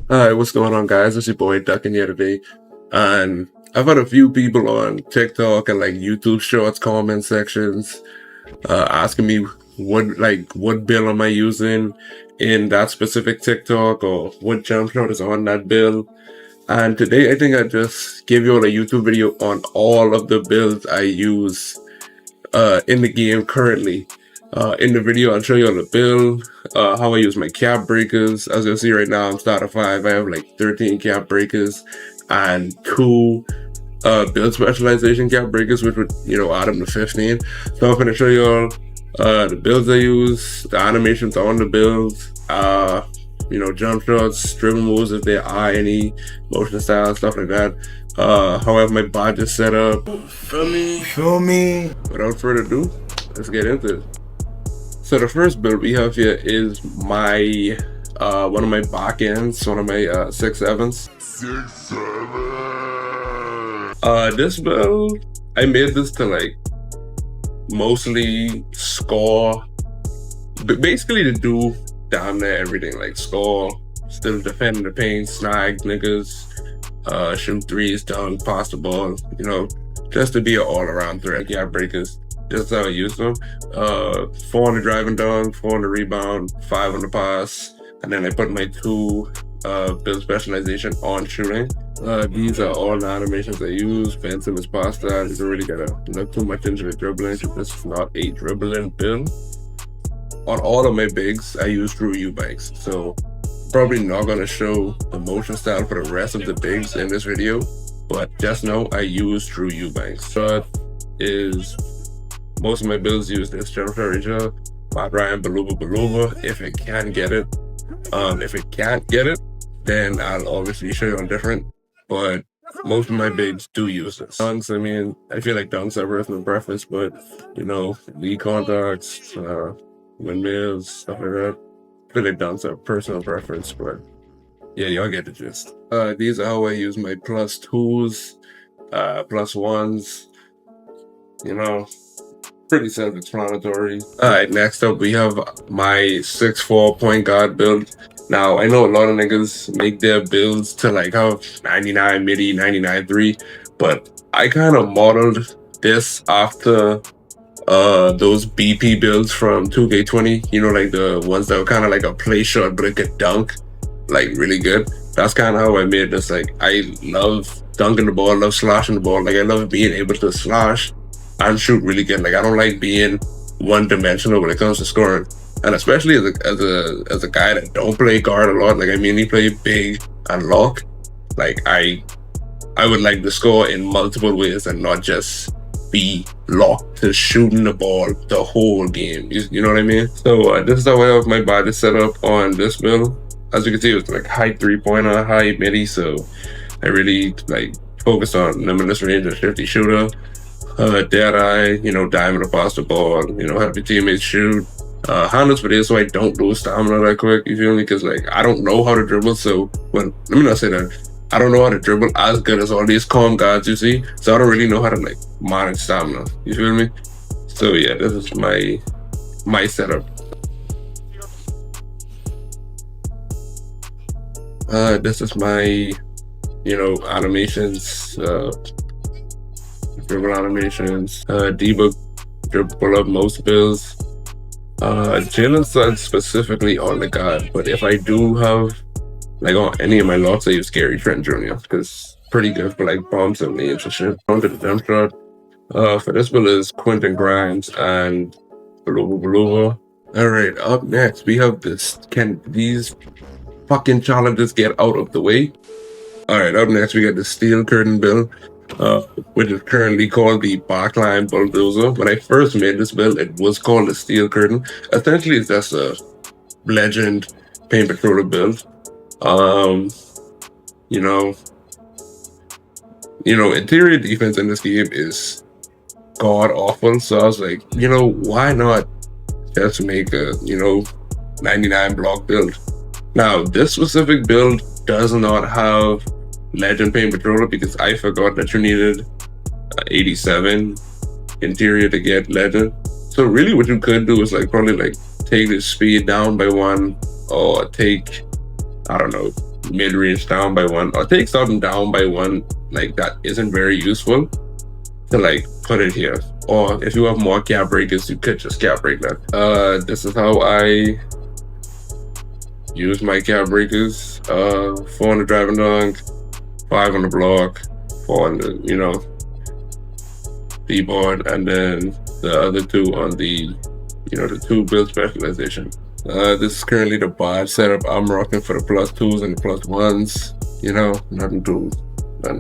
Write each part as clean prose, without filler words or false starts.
Alright, what's going on, guys? It's your boy Duckin here today, and I've had a few people on TikTok and like YouTube Shorts comment sections asking me what bill am I using in that specific TikTok or what jump shot is on that bill. And today I think I just give you all a YouTube video on all of the builds I use in the game currently. In the video, I'll show you all the build, how I use my cap breakers. As you'll see right now, I'm starter 5. I have like 13 cap breakers and 2 build specialization cap breakers, which would, add them to 15. So I'm going to show you all the builds I use, the animations on the builds, jump shots, dribble moves if there are any, motion styles, stuff like that. How I have my bot just set up. Feel me? Without further ado, let's get into it. So the first build we have here is my one of my backends, one of my 6-7s. This build, I made this to like mostly score, but basically to do down there everything, like score, still defending the paint, snag niggas, shoot threes, dunk, pass the ball, just to be an all-around threat. Yeah, breakers. That's how I use them. 4 on the drive and dunk, 4 on the rebound, 5 on the pass, and then I put my 2 build specialization on shooting. These are all the animations I use. Ben Simmons pass that. You don't really gotta look too much into the dribbling. This is not a dribbling build. On all of my bigs, I use Drew Eubanks. So probably not gonna show the motion style for the rest of the bigs in this video, but just know I use Drew Eubanks. So is most of my builds use this jump shot right here, Matt Ryan Baluba if it can get it. If it can't get it, then I'll obviously show you on different, but most of my bigs do use this. Dunks, I mean, I feel like dunks are personal preference, but lead contacts, windmills, stuff like that. I feel like dunks are personal preference, but yeah, y'all get the gist. These are how I use my +2s, +1s, pretty self-explanatory. Alright, next up we have my 6'4" point guard build. Now, I know a lot of niggas make their builds to like have 99 midi, 99 3, but I kind of modeled this after those BP builds from 2K20, like the ones that were kind of like a play shot but it could dunk like really good. That's kind of how I made this. Like, I love dunking the ball, love slashing the ball. Like, I love being able to slash and shoot really good. Like, I don't like being one-dimensional when it comes to scoring, and especially as a guy that don't play guard a lot. Like, I mainly play big and lock. Like, I would like to score in multiple ways and not just be locked to shooting the ball the whole game. You know what I mean? So this is how I have my body set up on this build. As you can see, it's like high 3-pointer, high midi. So I really like focus on limitless range and shifty shooter. Dead eye, diamond to pass the ball, have your teammates shoot. Handles for this so I don't lose stamina that quick, you feel me? Because like I don't know how to dribble, so let me not say that. I don't know how to dribble as good as all these calm guards you see, so I don't really know how to like manage stamina, you feel me? So yeah, this is my setup. This is my animations, dribble animations, debug dribble pull up most builds. Jalen's not specifically on the guard, but if I do have like on any of my locks, I use Gary Trent Jr. because pretty good for like bombs and lanes and shit. On to the jump shot. For this build is Quentin Grimes and Baluba. Alright, up next we have this. Can these fucking challenges get out of the way? Alright, up next we got the Steel Curtain build, which is currently called the Backline Bulldozer. When I first made this build, it was called the Steel Curtain. Essentially, it's just a legend paint patroller build. Interior defense in this game is god awful. So I was like, why not just make a 99 block build? Now, this specific build does not have legend paint patroller because I forgot that you needed 87 interior to get legend. So really what you could do is probably take the speed down by 1 or take, I don't know, mid-range down by one, or take something down by one like that isn't very useful, to like put it here. Or if you have more cap breakers, you could just cap break that. This is how I use my cap breakers. 4 on the driving dunk, 5 on the block, 4 on the, D-board, and then the other 2 on the, the 2 build specialization. This is currently the bar setup I'm rocking for the +2s and the +1s. Nothing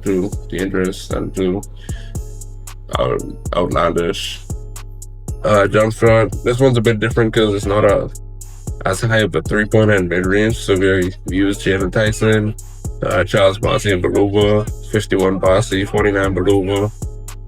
too dangerous, nothing too outlandish. Jump shot. This one's a bit different because it's not as high of a 3-pointer in mid-range. So we use Jalen Tyson, Charles Barkley, and Beluga, 51 Barkley, 49 Beluga.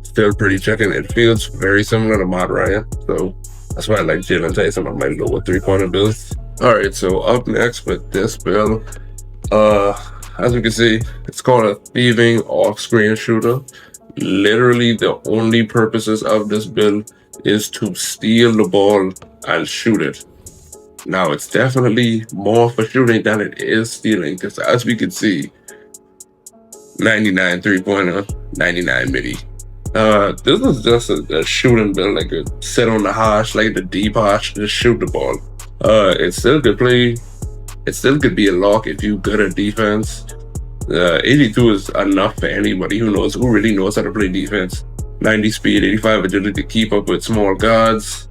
Still pretty chicken. It feels very similar to Matt Ryan, so that's why I like Jalen Tyson on my lower 3-pointer builds. All right, so up next with this build, as you can see, it's called a thieving off-screen shooter. Literally, the only purposes of this build is to steal the ball and shoot it. Now, it's definitely more for shooting than it is stealing, because as we can see, 99 3-pointer, 99 midi. This is just a shooting build, like a sit on the hash, like the deep hash, just shoot the ball. It still could be a lock if you're good at defense. 82 is enough for anybody who really knows how to play defense. 90 speed, 85 agility to keep up with small guards.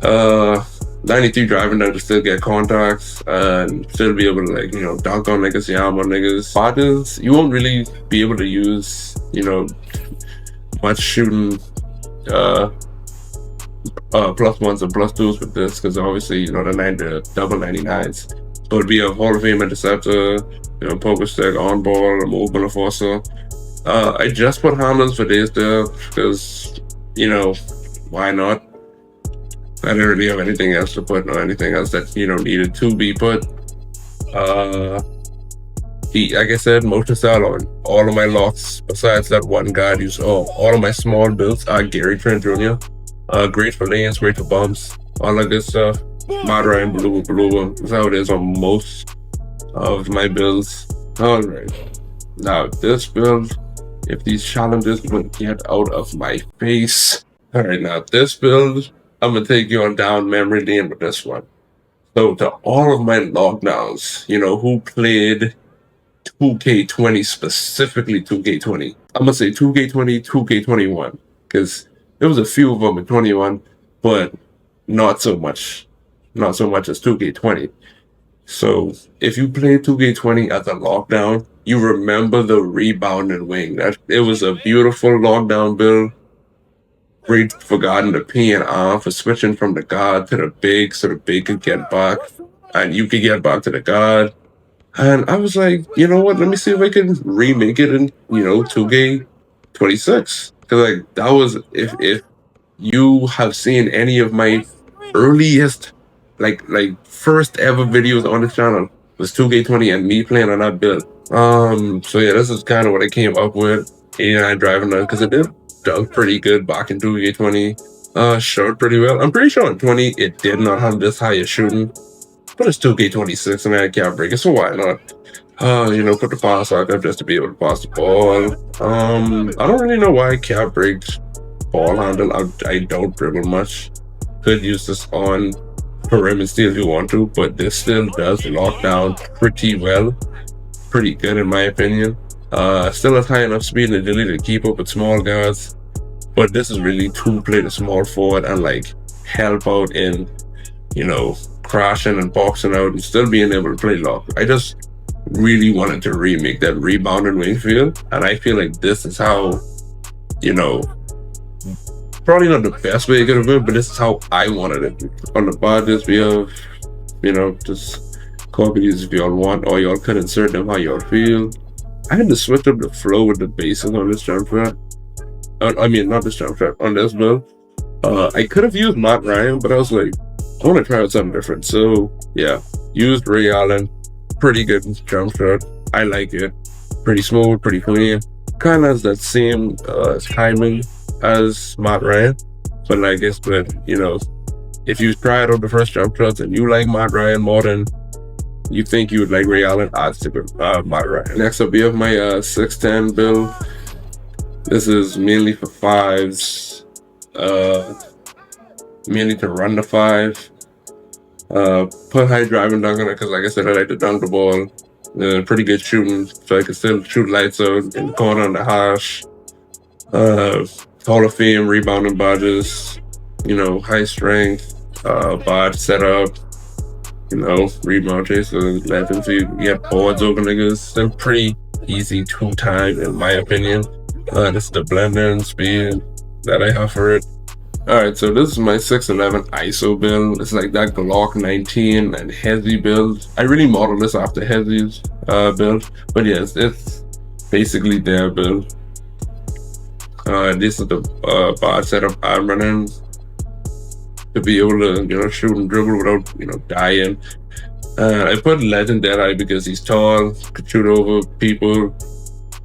93 driving down to still get contacts and still be able to dunk on niggas, yam on niggas. Fighters, you won't really be able to use, much shooting +1s and +2s with this, because obviously the double 99s. So it'd be a Hall of Fame interceptor, poker stick, on ball, a movement enforcer. I just put handlers for days there because why not? I didn't really have anything else to put or anything else that needed to be put. Like I said, motion style on all of my locks besides that one guard. All of my small builds are Gary Trent Jr. Great for lanes, great for bumps, all that good stuff. Madra and Blue. That's how it is on most of my builds. Alright. Now this build, if these challenges would get out of my face. Alright, now this build, I'm gonna take you on down memory lane with this one. So to all of my lockdowns, who played 2K20, specifically 2K20. I'm gonna say 2K20, 2K21, because there was a few of them in 21, but not so much as 2K20. So if you played 2K20 at the lockdown, you remember the Rebounding Wing. It was a beautiful lockdown build. Great for guarding the P and R, for switching from the guard to the big, so the big could get back, and you could get back to the guard. And I was like, you know what? Let me see if I can remake it in, 2K26. Because that was, if you have seen any of my earliest, first ever videos on this channel, was 2K20 and me playing on that build. So yeah, this is kind of what I came up with. 89 driving on, because it did dunk pretty good back in 2K20. Shot pretty well. I'm pretty sure in 20 it did not have this high a shooting. But it's 2K26 and I can't break it, so why not? Put the pass out just to be able to pass the ball. I don't really know why I can't break ball handle. I don't dribble much. Could use this on perimeter steal if you want to, but this still does lock down pretty well. Pretty good in my opinion. Still has high enough speed and agility to keep up with small guards. But this is really to play the small forward and help out in, crashing and boxing out and still being able to play lock. I just really wanted to remake that Rebounding Wing feel, and I feel like this is how, probably not the best way it could have been, but this is how I wanted it. On the bottom, we have, just copy these if y'all want, or y'all could insert them how y'all feel. I had to switch up the flow with the bases on this jump shot. Not this jump shot, on this build. I could have used Matt Ryan, but I was like, I want to try out something different. So yeah, used Ray Allen. Pretty good jump shot. I like it. Pretty smooth, pretty clean. Kind of has that same timing as Matt Ryan. But if you tried out the first jump shots and you like Matt Ryan more than you think you would like Ray Allen, I'd stick with Matt Ryan. Next up, we have my 6'10 build. This is mainly for fives, mainly to run the five. Put high driving dunk on it because, like I said, I like to dunk the ball. Pretty good shooting, so I can still shoot lights out in the corner on the hash. Hall of Fame rebounding badges, high strength, bod setup, rebound chaser, legend. So you get boards over niggas. Still pretty easy two-time in my opinion. This is the blending speed that I have for it. Alright, so this is my 6'11 ISO build. It's like that Glock 19 and Hezi build. I really modeled this after Hezi's build. But yes, it's basically their build. This is the bar setup I'm running to be able to, shoot and dribble without, dying. I put Legend Deadeye because he's tall, could shoot over people,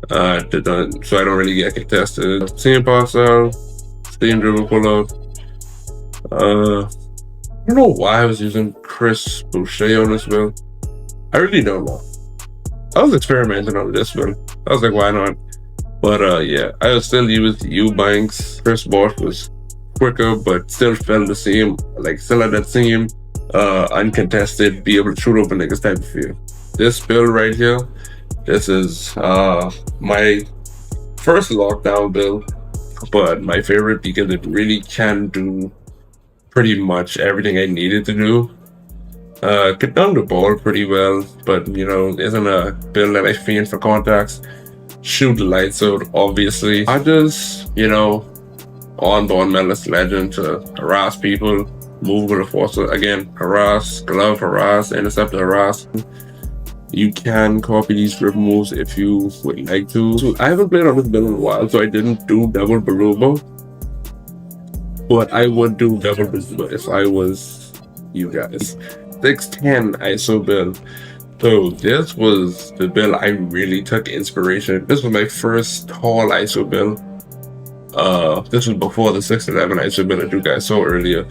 so I don't really get contested. Same pass out, same dribble pull up. I don't know why I was using Chris Boucher on this build. I really don't know. I was experimenting on this build. I was like, why not? But yeah, I still use Eubanks. Chris Bosh was quicker, but still felt the same, still had that same uncontested, be able to shoot over niggas type of feel. This build right here, this is my first lockdown build, but my favorite because it really can do pretty much everything I needed to do. Could dunk the ball pretty well, but isn't a build that I fiend for contacts. Shoot the lights out, obviously. I just, on-ball menace legend to harass people, move with a force. Again, harass, glove, harass, intercept, harass. You can copy these dribble moves if you would like to. So I haven't played on this build in a while, so I didn't do double Baluba. But I would do double Baluba if I was you guys. 6'10 ISO build. So this was the build I really took inspiration. This was my first tall ISO build. This was before the 6'11 ISO build that you guys saw earlier.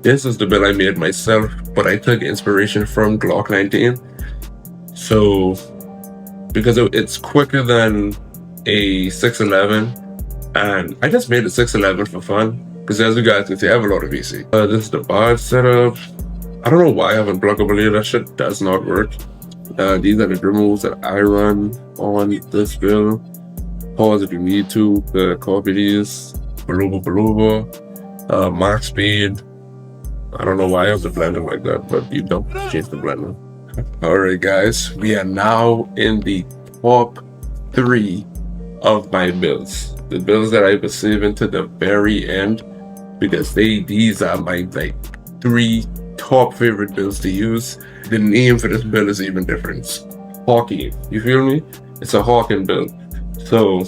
This is the build I made myself, but I took inspiration from Glock 19. So, because it's quicker than a 6'11, and I just made a 6'11 for fun, because as you guys can see, I have a lot of VC. This is the bar setup. I don't know why I haven't pluggable here. That shit does not work. These are the dribble moves that I run on this build. Pause if you need to. Copy these. Baluba. Max speed. I don't know why I have the blender like that, but you don't change the blender. Alright guys, we are now in the top 3 of my builds. The builds that I was saving to the very end, because these are my 3 top favorite builds to use. The name for this build is even different. Hawking, you feel me? It's a Hawking build. So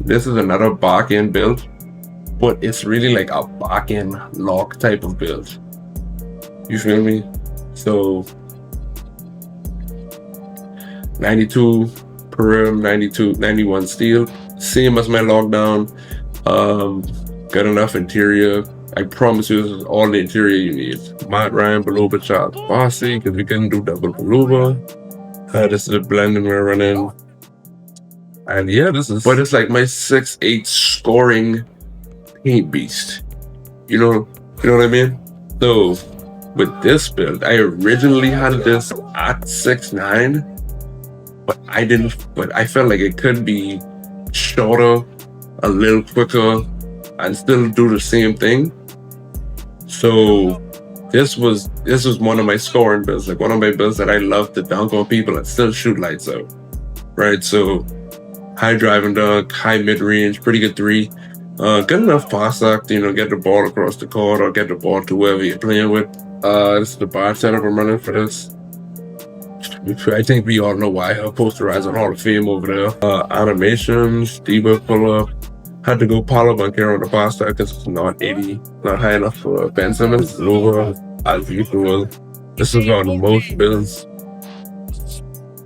this is another Backend build, but it's really like a Backend lock type of build. You feel me? So 92 perim, 91 steel, same as my lockdown. Got enough interior. I promise you, this is all the interior you need. Matt Ryan, Baluba, Charles Bossy, because we couldn't do double Baluba. This is the blending we're running. And yeah, but it's like my 6'8" scoring paint beast. You know what I mean? So with this build, I originally had this at 6'9", but I felt like it could be shorter, a little quicker, and still do the same thing. So this was one of my scoring builds, like one of my builds that I love to dunk on people and still shoot lights out, right? So high drive and dunk, high mid-range, pretty good 3. Good enough pass act, get the ball across the court or get the ball to whoever you're playing with. This is the bar setup I'm running for this. I think we all know why I posterize on Hall of Fame over there. Animations, debug pull-up. Had to go Paulo Banquero on the pass stack because it's not high enough for Ben Simmons. Lower as usual. This is on most builds.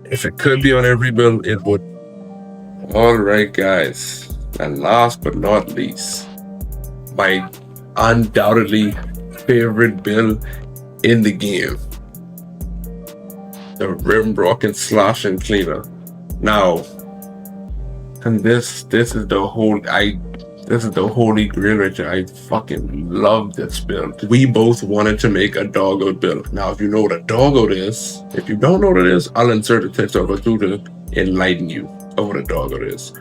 If it could be on every build, it would. Alright guys, and last but not least, my undoubtedly favorite build in the game. the rim rocket slash and cleaner. Now, and this is the holy grail right here. I fucking love this build. We both wanted to make a doggo build. Now, if you know what a doggo is, if you don't know what it is, I'll insert a text over to enlighten you of what a doggo is.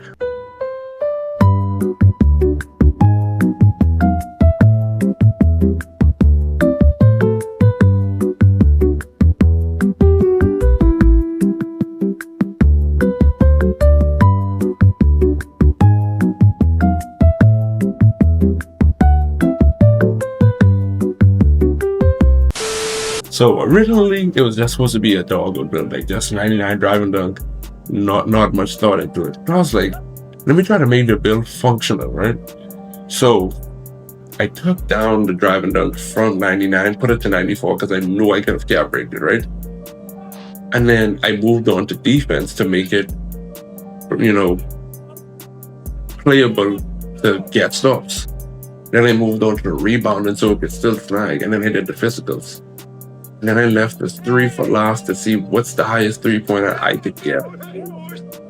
So originally, it was just supposed to be a doggo build, like just 99 driving dunk, not much thought into it. But I was like, let me try to make the build functional, right? So I took down the driving dunk from 99, put it to 94 because I knew I could have cap breaked it, right? And then I moved on to defense to make it, you know, playable to get stops. Then I moved on to the rebounding so it could still snag, and then I did the physicals. And then I left this 3 for last to see what's the highest 3-pointer I could get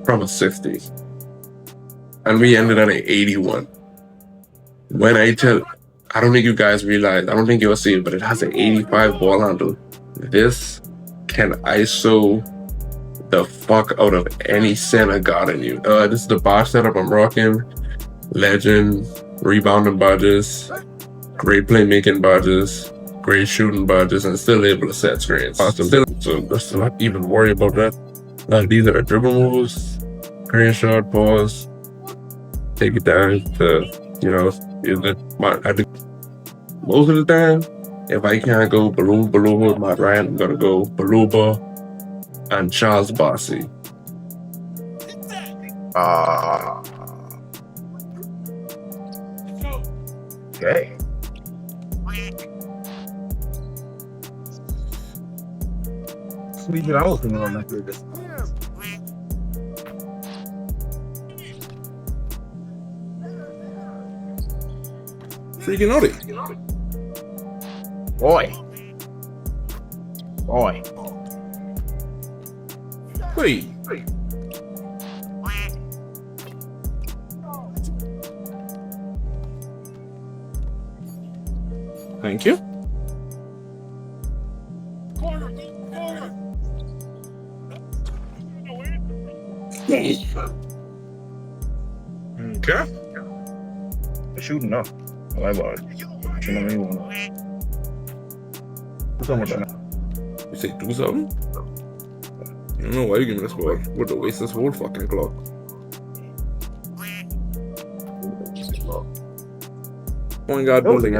from a 60. And we ended at an 81. When I don't think you guys realize, I don't think you'll see it, but it has an 85 ball handle. This can ISO the fuck out of any center guarding you. This is the bar setup I'm rocking. Legend, rebounding badges, great playmaking badges, great shooting badges, and still able to set screens. Awesome. So let's not even worry about that. These are the dribble moves, screen shot, pause, take it down to, you know, most of the time, if I can't go Baloo with my right, I'm gonna go Baluba and Charles Bossy. Okay. I was thinking on that good. Freaking out it. Boy. Wait. Thank you. Okay. Shooting up. I like it. Shooting up. What's up with that? You say do something? I don't know why you give me this ball. What the waste this whole fucking clock. Point guard building.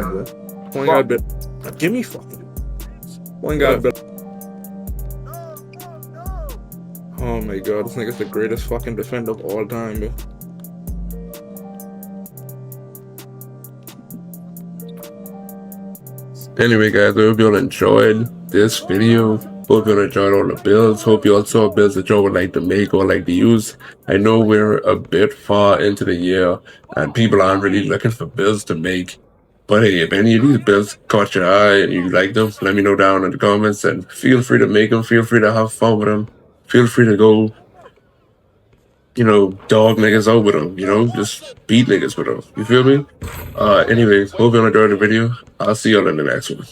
Point guard build. Give me fucking. Point guard build. Oh my god, this nigga's the greatest fucking defender of all time, bro. Anyway, guys, I hope you all enjoyed this video. Hope you all enjoyed all the builds. Hope you all saw builds that y'all would like to make or like to use. I know we're a bit far into the year and people aren't really looking for builds to make. But hey, if any of these builds caught your eye and you like them, let me know down in the comments and feel free to make them. Feel free to have fun with them. Feel free to go, you know, dog niggas out with them, you know, just beat niggas with them. You feel me? Anyways, hope you all enjoyed the video. I'll see y'all in the next one.